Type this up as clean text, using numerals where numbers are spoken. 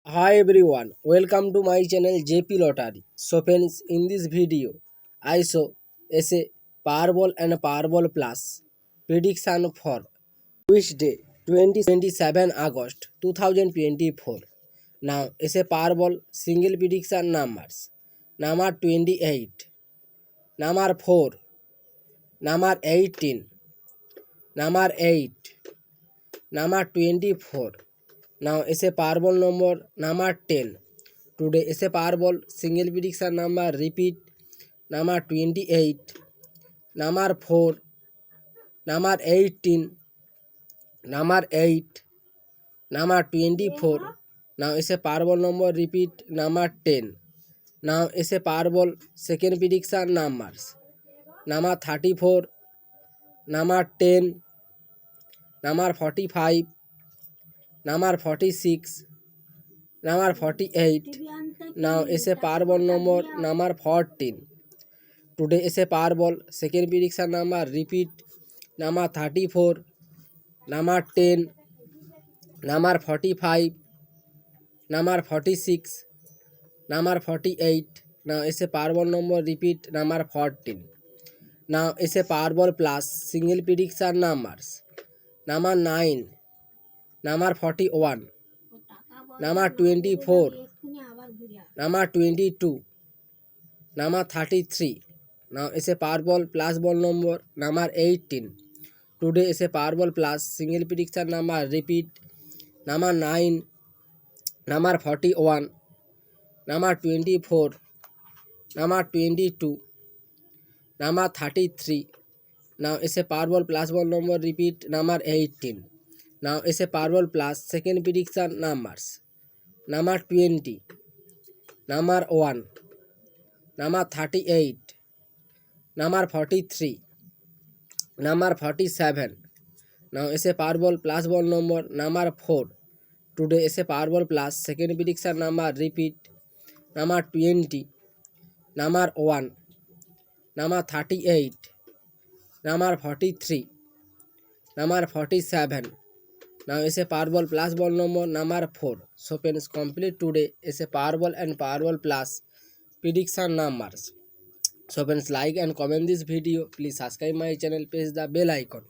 Hi everyone, welcome to my channel JP Lottery. So friends, in this video, I show a Powerball and Powerball Plus prediction for which day 27 August 2024. Now, is a Powerball single prediction numbers. Number 28, number 4, number 18, number 8, number 24. Now, is a Powerball number 10. Today is a Powerball single prediction number repeat number 28, number 4, number 18, number 8, number 24. Now is a Powerball number repeat number 10. Now is a Powerball second prediction numbers number 34, number 10, number 45, number 46, number 48. Now is a Powerball number 14. Today is a Powerball second prediction number repeat number 34, number 10, number 45, number 46, number 48. Now is a Powerball number repeat number 14. Now is a Powerball plus single prediction numbers number 9, number 41, number 24, number 22, number 33. Now is a Powerball plus ball number 18. Today is a Powerball plus single prediction number repeat number 9, number 41, number 24, number 22, number 33. Now is a Powerball plus ball number repeat number 18. Now is a Powerball plus second prediction numbers number 20, number 1, number 38, number 43, number 47. Now is a Powerball plus ball number 4. Today is a Powerball plus second prediction number repeat number 20, number 1, number 38, number 43, number 47. Now is a Powerball plus ball number 4. So friends, complete today is a Powerball and Powerball plus prediction numbers. So friends, like and comment this video. Please subscribe my channel, press the bell icon.